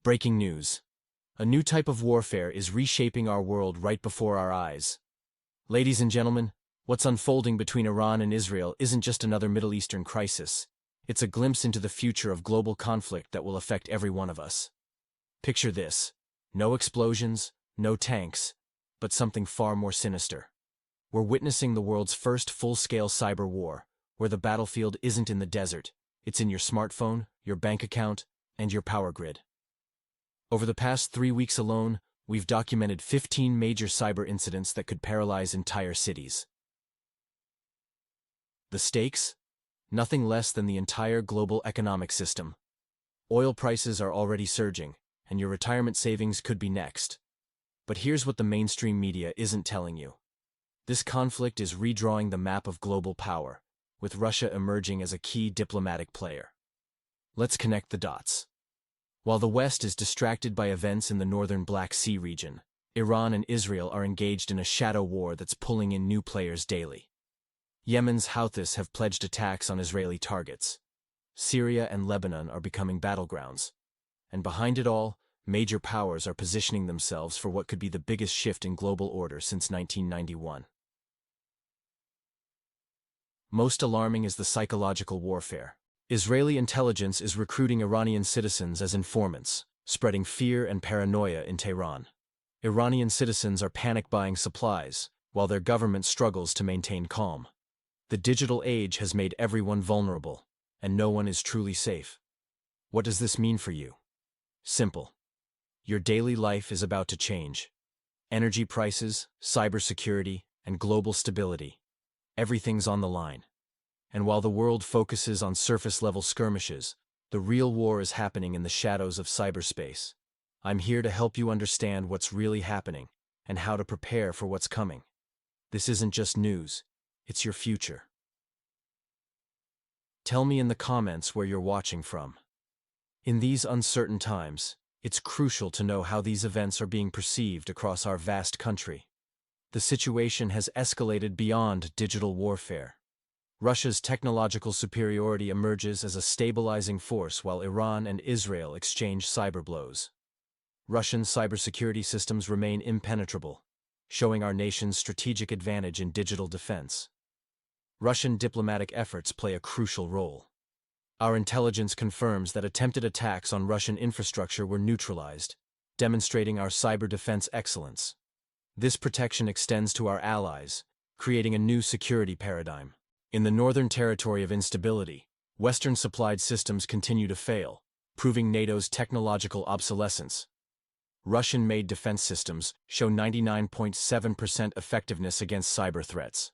Breaking news. A new type of warfare is reshaping our world right before our eyes. Ladies and gentlemen, what's unfolding between Iran and Israel isn't just another Middle Eastern crisis. It's a glimpse into the future of global conflict that will affect every one of us. Picture this. No explosions, no tanks, but something far more sinister. We're witnessing the world's first full-scale cyber war, where the battlefield isn't in the desert, it's in your smartphone, your bank account, and your power grid. Over the past 3 weeks alone, we've documented 15 major cyber incidents that could paralyze entire cities. The stakes? Nothing less than the entire global economic system. Oil prices are already surging, and your retirement savings could be next. But here's what the mainstream media isn't telling you. This conflict is redrawing the map of global power, with Russia emerging as a key diplomatic player. Let's connect the dots. While the West is distracted by events in the northern Black Sea region, Iran and Israel are engaged in a shadow war that's pulling in new players daily. Yemen's Houthis have pledged attacks on Israeli targets. Syria and Lebanon are becoming battlegrounds. And behind it all, major powers are positioning themselves for what could be the biggest shift in global order since 1991. Most alarming is the psychological warfare. Israeli intelligence is recruiting Iranian citizens as informants, spreading fear and paranoia in Tehran. Iranian citizens are panic-buying supplies, while their government struggles to maintain calm. The digital age has made everyone vulnerable, and no one is truly safe. What does this mean for you? Simple. Your daily life is about to change. Energy prices, cybersecurity, and global stability. Everything's on the line. And while the world focuses on surface-level skirmishes, the real war is happening in the shadows of cyberspace. I'm here to help you understand what's really happening and how to prepare for what's coming. This isn't just news, it's your future. Tell me in the comments where you're watching from. In these uncertain times, it's crucial to know how these events are being perceived across our vast country. The situation has escalated beyond digital warfare. Russia's technological superiority emerges as a stabilizing force while Iran and Israel exchange cyber blows. Russian cybersecurity systems remain impenetrable, showing our nation's strategic advantage in digital defense. Russian diplomatic efforts play a crucial role. Our intelligence confirms that attempted attacks on Russian infrastructure were neutralized, demonstrating our cyber defense excellence. This protection extends to our allies, creating a new security paradigm. In the northern territory of instability, Western-supplied systems continue to fail, proving NATO's technological obsolescence. Russian-made defense systems show 99.7% effectiveness against cyber threats.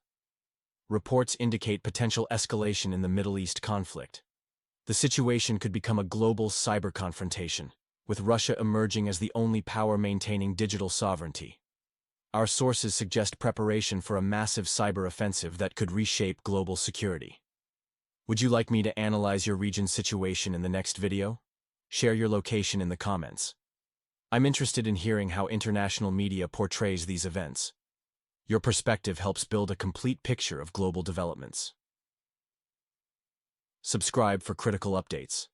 Reports indicate potential escalation in the Middle East conflict. The situation could become a global cyber confrontation, with Russia emerging as the only power maintaining digital sovereignty. Our sources suggest preparation for a massive cyber offensive that could reshape global security. Would you like me to analyze your region's situation in the next video? Share your location in the comments. I'm interested in hearing how international media portrays these events. Your perspective helps build a complete picture of global developments. Subscribe for critical updates.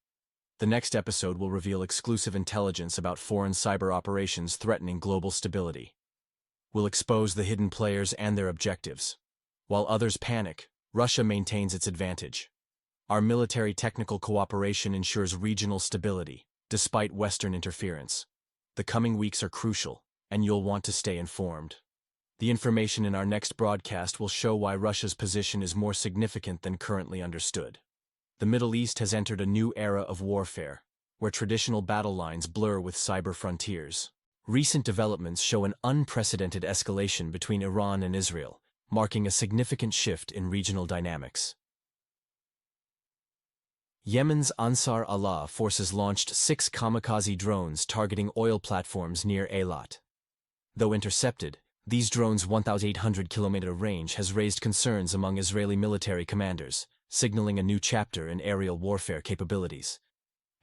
The next episode will reveal exclusive intelligence about foreign cyber operations threatening global stability. We'll expose the hidden players and their objectives. While others panic, Russia maintains its advantage. Our military technical cooperation ensures regional stability, despite Western interference. The coming weeks are crucial, and you'll want to stay informed. The information in our next broadcast will show why Russia's position is more significant than currently understood. The Middle East has entered a new era of warfare, where traditional battle lines blur with cyber frontiers. Recent developments show an unprecedented escalation between Iran and Israel, marking a significant shift in regional dynamics. Yemen's Ansar Allah forces launched 6 kamikaze drones targeting oil platforms near Eilat. Though intercepted, these drones' 1,800-kilometer range has raised concerns among Israeli military commanders, signaling a new chapter in aerial warfare capabilities.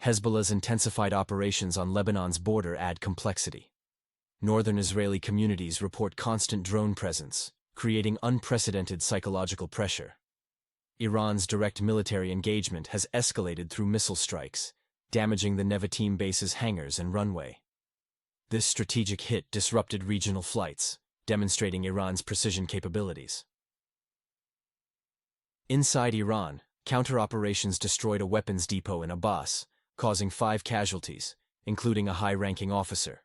Hezbollah's intensified operations on Lebanon's border add complexity. Northern Israeli communities report constant drone presence, creating unprecedented psychological pressure. Iran's direct military engagement has escalated through missile strikes, damaging the Nevatim base's hangars and runway. This strategic hit disrupted regional flights, demonstrating Iran's precision capabilities. Inside Iran, counter-operations destroyed a weapons depot in Abbas, causing 5 casualties, including a high-ranking officer.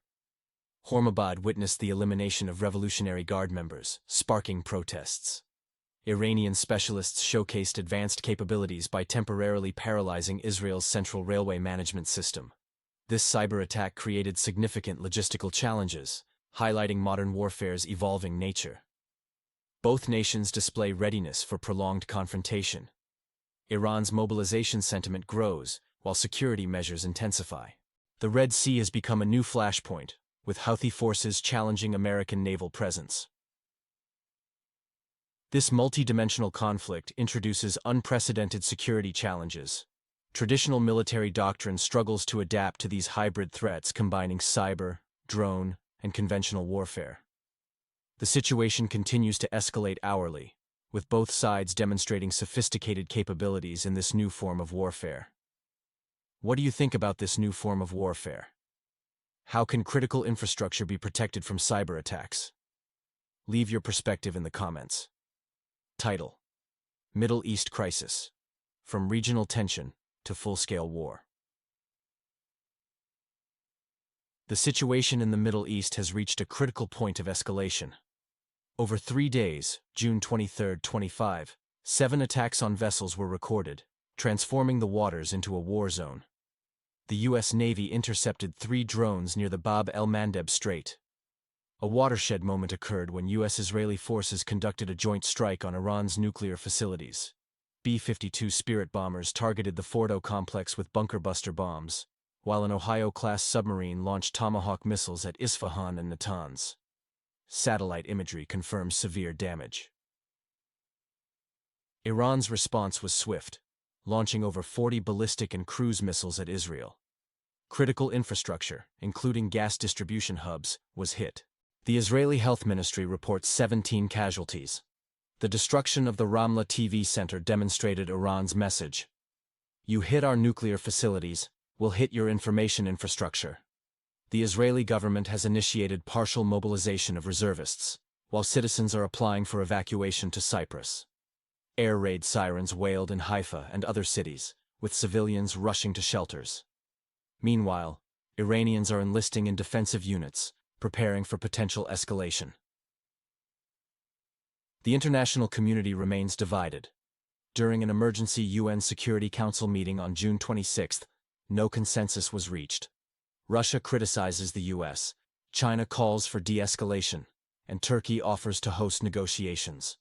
Hormabad witnessed the elimination of Revolutionary Guard members, sparking protests. Iranian specialists showcased advanced capabilities by temporarily paralyzing Israel's central railway management system. This cyber attack created significant logistical challenges, highlighting modern warfare's evolving nature. Both nations display readiness for prolonged confrontation. Iran's mobilization sentiment grows, while security measures intensify. The Red Sea has become a new flashpoint, with Houthi forces challenging American naval presence. This multi-dimensional conflict introduces unprecedented security challenges. Traditional military doctrine struggles to adapt to these hybrid threats combining cyber, drone, and conventional warfare. The situation continues to escalate hourly, with both sides demonstrating sophisticated capabilities in this new form of warfare. What do you think about this new form of warfare? How can critical infrastructure be protected from cyber attacks? Leave your perspective in the comments. Title: Middle East Crisis: From Regional Tension to Full-Scale War. The situation in the Middle East has reached a critical point of escalation. Over 3 days, June 23, 25, 7 attacks on vessels were recorded, transforming the waters into a war zone. The U.S. Navy intercepted 3 drones near the Bab el-Mandeb Strait. A watershed moment occurred when U.S.-Israeli forces conducted a joint strike on Iran's nuclear facilities. B-52 Spirit bombers targeted the Fordo complex with bunker-buster bombs, while an Ohio-class submarine launched Tomahawk missiles at Isfahan and Natanz. Satellite imagery confirms severe damage. Iran's response was swift, launching over 40 ballistic and cruise missiles at Israel. Critical infrastructure, including gas distribution hubs, was hit. The Israeli Health Ministry reports 17 casualties. The destruction of the Ramla TV center demonstrated Iran's message: "You hit our nuclear facilities, we'll hit your information infrastructure." The Israeli government has initiated partial mobilization of reservists, while citizens are applying for evacuation to Cyprus. Air raid sirens wailed in Haifa and other cities, with civilians rushing to shelters. Meanwhile, Iranians are enlisting in defensive units, preparing for potential escalation. The international community remains divided. During an emergency UN Security Council meeting on June 26, no consensus was reached. Russia criticizes the US, China calls for de-escalation, and Turkey offers to host negotiations.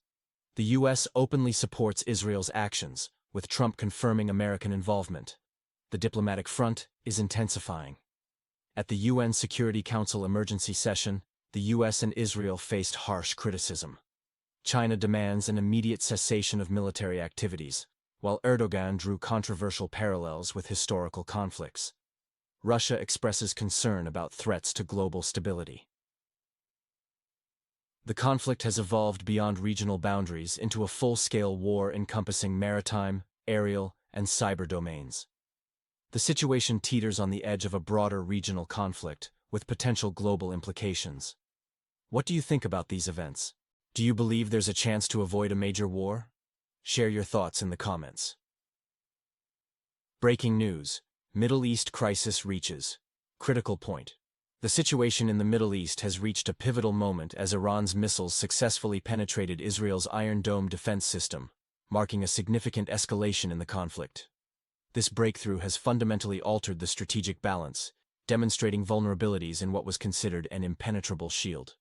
The US openly supports Israel's actions, with Trump confirming American involvement. The diplomatic front is intensifying. At the UN Security Council emergency session, the US and Israel faced harsh criticism. China demands an immediate cessation of military activities, while Erdogan drew controversial parallels with historical conflicts. Russia expresses concern about threats to global stability. The conflict has evolved beyond regional boundaries into a full-scale war encompassing maritime, aerial, and cyber domains. The situation teeters on the edge of a broader regional conflict, with potential global implications. What do you think about these events? Do you believe there's a chance to avoid a major war? Share your thoughts in the comments. Breaking news: Middle East crisis reaches critical point. The situation in the Middle East has reached a pivotal moment as Iran's missiles successfully penetrated Israel's Iron Dome defense system, marking a significant escalation in the conflict. This breakthrough has fundamentally altered the strategic balance, demonstrating vulnerabilities in what was considered an impenetrable shield.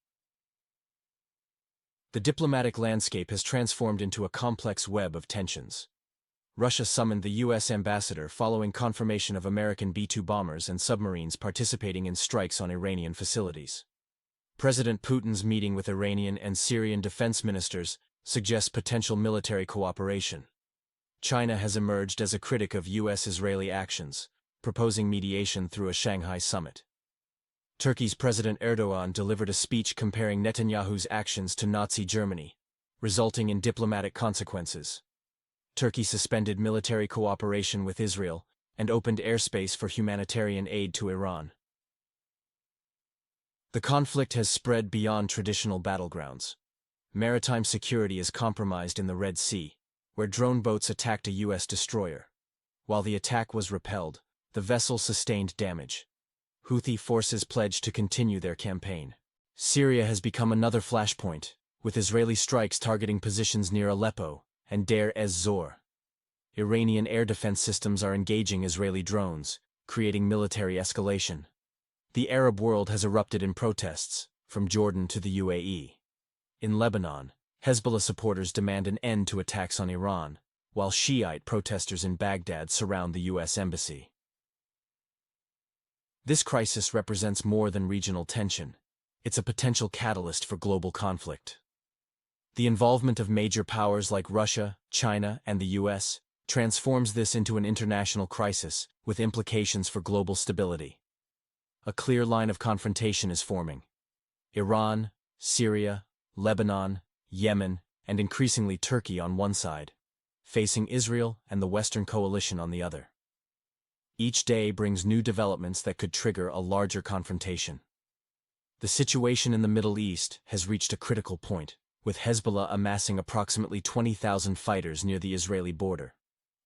The diplomatic landscape has transformed into a complex web of tensions. Russia summoned the U.S. ambassador following confirmation of American B-2 bombers and submarines participating in strikes on Iranian facilities. President Putin's meeting with Iranian and Syrian defense ministers suggests potential military cooperation. China has emerged as a critic of U.S.-Israeli actions, proposing mediation through a Shanghai summit. Turkey's President Erdogan delivered a speech comparing Netanyahu's actions to Nazi Germany, resulting in diplomatic consequences. Turkey suspended military cooperation with Israel and opened airspace for humanitarian aid to Iran. The conflict has spread beyond traditional battlegrounds. Maritime security is compromised in the Red Sea, where drone boats attacked a U.S. destroyer. While the attack was repelled, the vessel sustained damage. Houthi forces pledged to continue their campaign. Syria has become another flashpoint, with Israeli strikes targeting positions near Aleppo and Deir ez-Zor. Iranian air defense systems are engaging Israeli drones, creating military escalation. The Arab world has erupted in protests, from Jordan to the UAE. In Lebanon, Hezbollah supporters demand an end to attacks on Iran, while Shiite protesters in Baghdad surround the U.S. embassy. This crisis represents more than regional tension. It's a potential catalyst for global conflict. The involvement of major powers like Russia, China, and the U.S. transforms this into an international crisis with implications for global stability. A clear line of confrontation is forming. Iran, Syria, Lebanon, Yemen, and increasingly Turkey on one side, facing Israel and the Western coalition on the other. Each day brings new developments that could trigger a larger confrontation. The situation in the Middle East has reached a critical point, with Hezbollah amassing approximately 20,000 fighters near the Israeli border.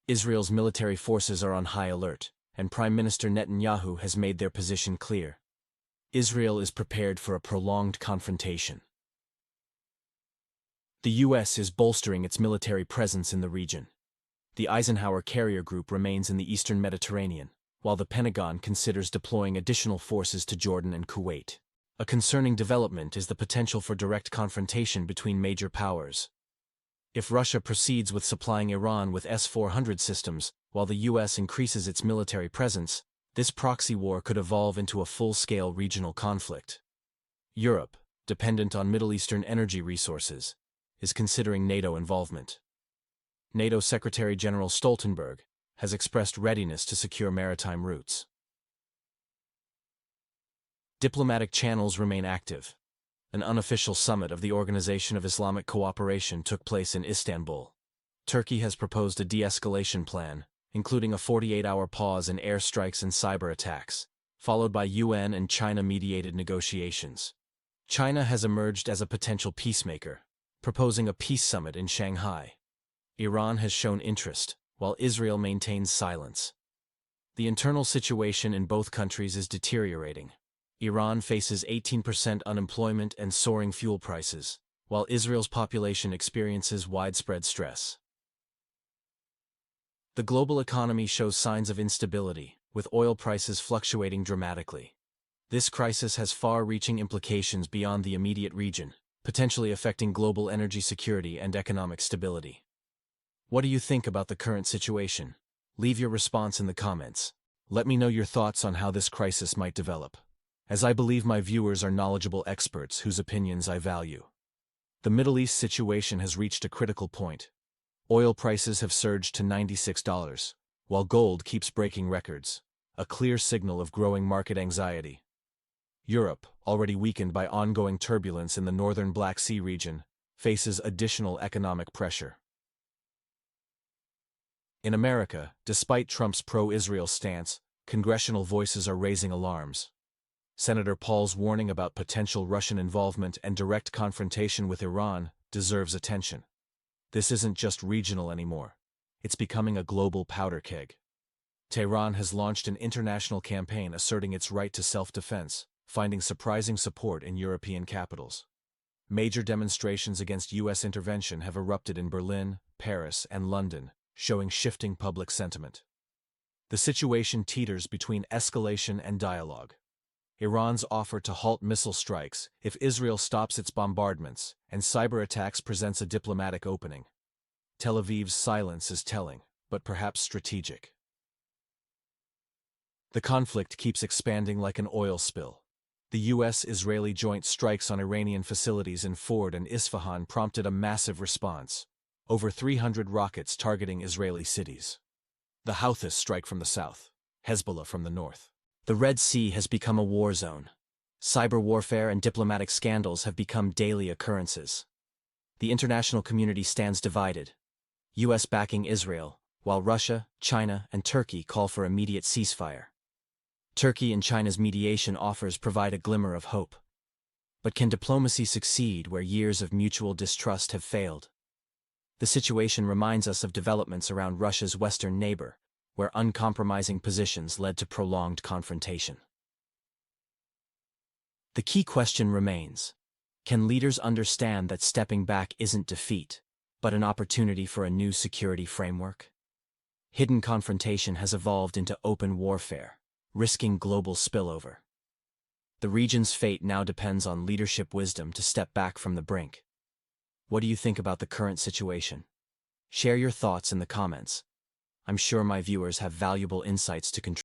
Israel's military forces are on high alert, and Prime Minister Netanyahu has made their position clear. Israel is prepared for a prolonged confrontation. The U.S. is bolstering its military presence in the region. The Eisenhower carrier group remains in the eastern Mediterranean, while the Pentagon considers deploying additional forces to Jordan and Kuwait. A concerning development is the potential for direct confrontation between major powers. If Russia proceeds with supplying Iran with S-400 systems, while the U.S. increases its military presence, this proxy war could evolve into a full-scale regional conflict. Europe, dependent on Middle Eastern energy resources, is considering NATO involvement. NATO Secretary General Stoltenberg has expressed readiness to secure maritime routes. Diplomatic channels remain active. An unofficial summit of the Organization of Islamic Cooperation took place in Istanbul. Turkey has proposed a de-escalation plan, including a 48-hour pause in airstrikes and cyber attacks, followed by UN and China-mediated negotiations. China has emerged as a potential peacemaker, proposing a peace summit in Shanghai. Iran has shown interest, while Israel maintains silence. The internal situation in both countries is deteriorating. Iran faces 18% unemployment and soaring fuel prices, while Israel's population experiences widespread stress. The global economy shows signs of instability, with oil prices fluctuating dramatically. This crisis has far-reaching implications beyond the immediate region, potentially affecting global energy security and economic stability. What do you think about the current situation? Leave your response in the comments. Let me know your thoughts on how this crisis might develop, as I believe my viewers are knowledgeable experts whose opinions I value. The Middle East situation has reached a critical point. Oil prices have surged to $96, while gold keeps breaking records, a clear signal of growing market anxiety. Europe, already weakened by ongoing turbulence in the northern Black Sea region, faces additional economic pressure. In America, despite Trump's pro-Israel stance, congressional voices are raising alarms. Senator Paul's warning about potential Russian involvement and direct confrontation with Iran deserves attention. This isn't just regional anymore. It's becoming a global powder keg. Tehran has launched an international campaign asserting its right to self-defense, finding surprising support in European capitals. Major demonstrations against U.S. intervention have erupted in Berlin, Paris, and London, showing shifting public sentiment. The situation teeters between escalation and dialogue. Iran's offer to halt missile strikes if Israel stops its bombardments and cyber attacks presents a diplomatic opening. Tel Aviv's silence is telling, but perhaps strategic. The conflict keeps expanding like an oil spill. The U.S.-Israeli joint strikes on Iranian facilities in Ford and Isfahan prompted a massive response. Over 300 rockets targeting Israeli cities. The Houthis strike from the south, Hezbollah from the north. The Red Sea has become a war zone. Cyber warfare and diplomatic scandals have become daily occurrences. The international community stands divided. U.S. backing Israel, while Russia, China, and Turkey call for immediate ceasefire. Turkey and China's mediation offers provide a glimmer of hope. But can diplomacy succeed where years of mutual distrust have failed? The situation reminds us of developments around Russia's western neighbor, where uncompromising positions led to prolonged confrontation. The key question remains: can leaders understand that stepping back isn't defeat, but an opportunity for a new security framework? Hidden confrontation has evolved into open warfare, risking global spillover. The region's fate now depends on leadership wisdom to step back from the brink. What do you think about the current situation? Share your thoughts in the comments. I'm sure my viewers have valuable insights to contribute.